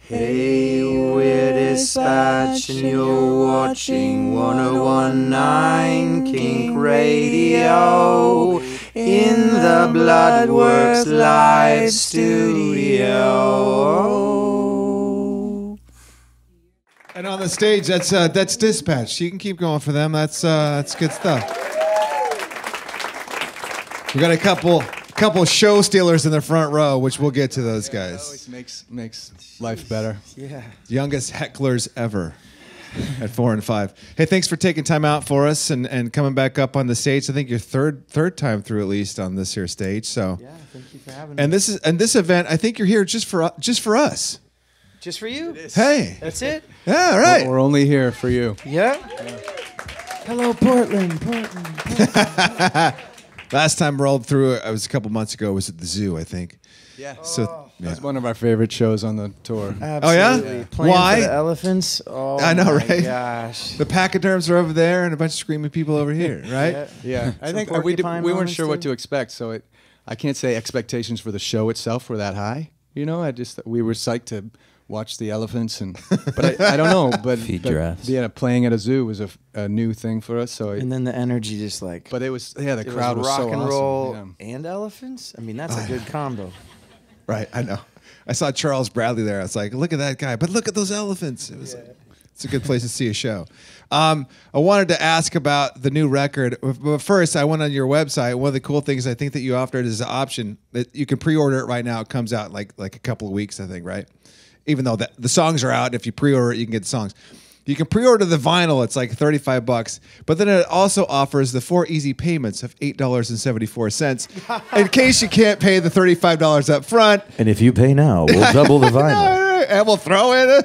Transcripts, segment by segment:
Hey, we're Dispatch and you're watching 101.9 KINK Radio in the Bloodworks live studio. And on the stage, that's Dispatch. You can keep going for them. That's good stuff. We got a couple show stealers in the front row, which we'll get to those guys. Always makes life better. Yeah. Youngest hecklers ever at 4 and 5. Hey, thanks for taking time out for us and coming back up on the stage. I think your third time through at least on this here stage. So Yeah, thank you for having me. and this event, I think you're here just for us. Just for you? Hey. That's it? Yeah, all right. We're only here for you. Yeah. Hello, Portland. Last time rolled through it was a couple months ago. It was at the zoo, I think. Yeah. So That was one of our favorite shows on the tour. Absolutely. Oh, yeah? Playing Why? for the elephants. Oh, I know, my right? Gosh. the pachyderms are over there and a bunch of screaming people over here, right? Yeah, I Some think porcupine we weren't moments, sure what too? to expect, so I can't say expectations for the show itself were that high. You know, we were psyched to watch the elephants, but I don't know. But Feed giraffes. Yeah, playing at a zoo was a new thing for us. So, And then the energy just like. but it was the it crowd was rock so and awesome. roll Yeah. and elephants. I mean, that's a good combo. Right, I know. I saw Charles Bradley there. I was like, look at that guy, but look at those elephants. It's a good place to see a show. I wanted to ask about the new record, but first I went on your website. One of the cool things I think that you offered is an option that you can pre-order it right now. It comes out like a couple of weeks, I think, right? Even though the songs are out, if you pre-order it, you can get the songs. You can pre-order the vinyl. It's like $35, but then it also offers the 4 easy payments of $8.74 in case you can't pay the $35 up front. And if you pay now, we'll double the vinyl. And we'll throw in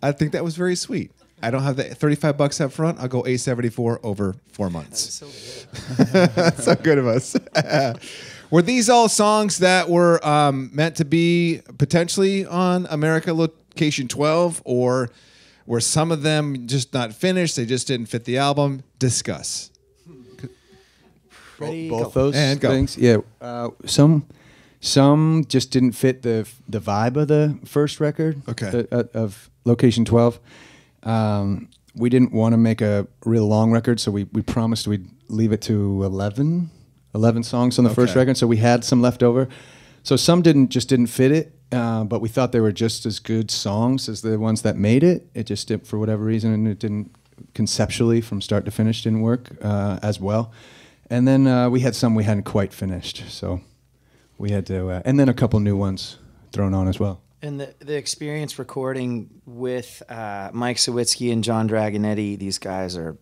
I think that was very sweet. I don't have the $35 up front. I'll go $8.74 over 4 months. That's so good of us. Were these all songs that were meant to be potentially on America Location 12, or were some of them just not finished? They just didn't fit the album? Discuss. Ready, Both go. those And go. things. Yeah. Some just didn't fit the vibe of the first record. Okay. Of Location 12. We didn't want to make a real long record, so we promised we'd leave it to 11 songs on the first Okay. record. So we had some left over. So some didn't fit it, but we thought they were just as good songs as the ones that made it. It just didn't, for whatever reason, and it didn't conceptually from start to finish didn't work as well. And then we had some we hadn't quite finished, so we had to, and then a couple new ones thrown on as well. And the experience recording with Mike Sawitsky and John Dragonetti, these guys are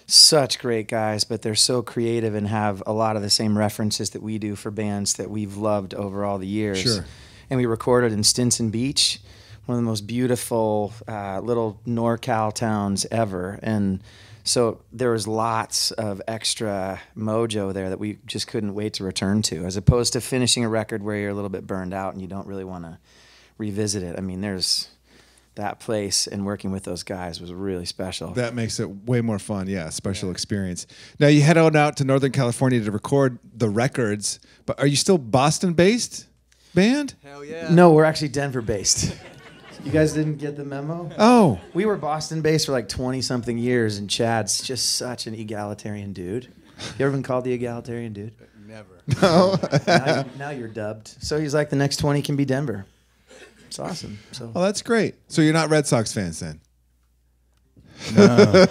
such great guys, but they're so creative and have a lot of the same references that we do for bands that we've loved over all the years. Sure. And we recorded in Stinson Beach, one of the most beautiful little NorCal towns ever. And so there was lots of extra mojo there that we just couldn't wait to return to, as opposed to finishing a record where you're a little bit burned out and you don't really want to revisit it. I mean, there's that place, and working with those guys was really special. That makes it way more fun. Yeah, special experience. Now, you head on out to Northern California to record the records, but are you still Boston-based band? Hell yeah. No, we're actually Denver-based. You guys didn't get the memo? Oh. We were Boston-based for like 20-something years, and Chad's just such an egalitarian dude. You ever been called the egalitarian dude? Never. No. Now you're dubbed. So he's like, the next 20 can be Denver. It's awesome. So Oh, that's great. So you're not Red Sox fans then? No.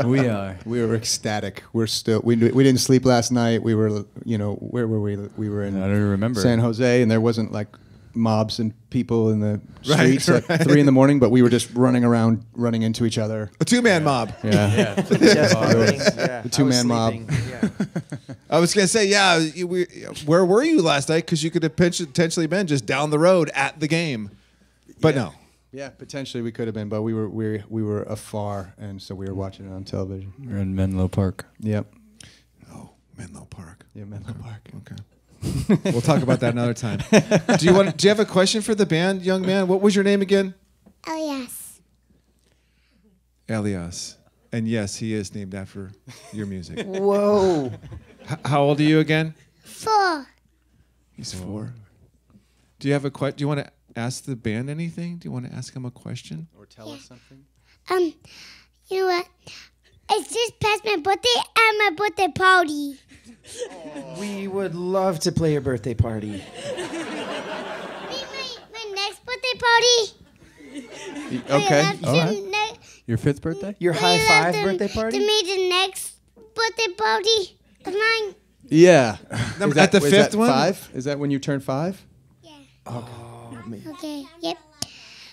We were ecstatic. We're still we didn't sleep last night. We were where were we? We were in I don't remember. San Jose, and there wasn't like mobs and people in the Right, streets right. at 3 in the morning, but we were just running around, running into each other. A two-man mob. Yeah. chest pounding, yeah. The two-man mob. Yeah. I was going to say, yeah, where were you last night? Because you could have potentially been just down the road at the game. But no. Yeah, potentially we could have been, but we were afar, and so we were watching it on television. We're in Menlo Park. Yep. Oh, Menlo Park. Yeah, Menlo Park. Okay. We'll talk about that another time. Do you have a question for the band, young man? What was your name again? Elias. Elias. And yes, he is named after your music. Whoa. How old are you again? 4. He's 4. Do you have a question? Do you want to ask the band anything? Do you want to ask them a question? Or tell us something. You know what? It's just past my birthday and my birthday party. We would love to play your birthday party. My next birthday party. Okay. All right. Your 5th birthday? Your high five birthday party? To me, the next birthday party of mine. Yeah. At the 5th one? 5? Is that when you turn 5? Yeah. Oh, man. Okay. Yep.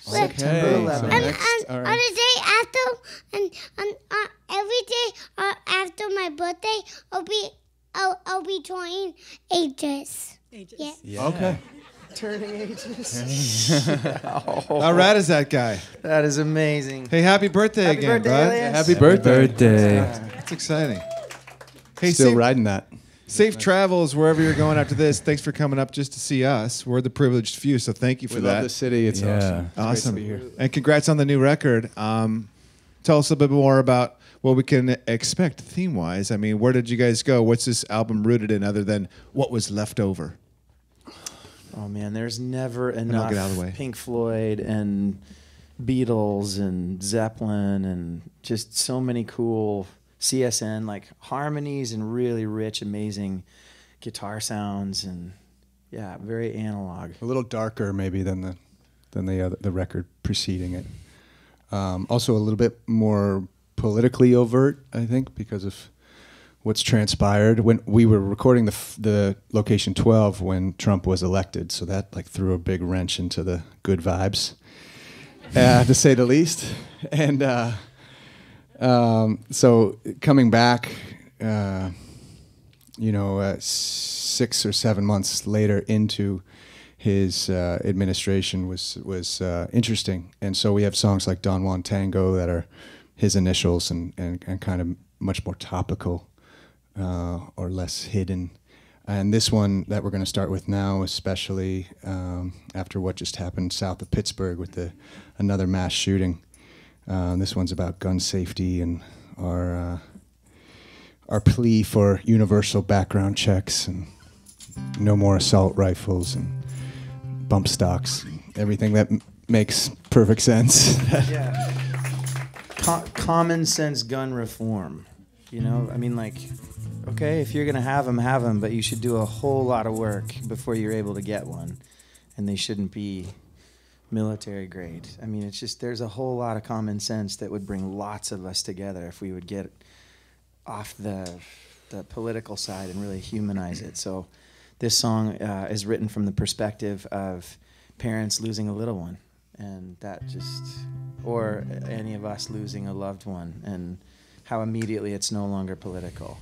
September Okay, 11th. so And, next, all on right. the day after, and every day after my birthday, I'll be turning ages. Yeah. Okay. Turning ages. How rad is that guy? That is amazing. Hey, happy birthday Happy again, birthday, bud. Elias. Happy birthday. That's exciting. Hey, Still safe, riding that. safe travels wherever you're going after this. Thanks for coming up just to see us. We're the privileged few, so thank you for We that. love the city. It's Yeah. awesome. It's great to Awesome. be here. And congrats on the new record. Tell us a bit more about what we can expect theme-wise. I mean, where did you guys go? What's this album rooted in other than what was left over? Oh man, there's never I'll enough get out of the way. Pink Floyd and Beatles and Zeppelin and just so many cool CSN like harmonies and really rich, amazing guitar sounds and yeah, very analog. A little darker maybe than the record preceding it. Also a little bit more politically overt, I think, because of what's transpired. When we were recording the Location 12 when Trump was elected, so that like threw a big wrench into the good vibes, to say the least. And so coming back, 6 or 7 months later into his administration was interesting. And so we have songs like Don Juan Tango that are his initials and kind of much more topical or less hidden. And this one that we're going to start with now, especially after what just happened south of Pittsburgh with another mass shooting. This one's about gun safety and our plea for universal background checks and no more assault rifles and bump stocks, everything that makes perfect sense. Yeah. Common sense gun reform. You know, I mean, like, okay, if you're going to have them, but you should do a whole lot of work before you're able to get one. And they shouldn't be military grade. I mean, it's just, there's a whole lot of common sense that would bring lots of us together if we would get off the political side and really humanize it. So this song is written from the perspective of parents losing a little one. And that just, or any of us losing a loved one, and how immediately it's no longer political.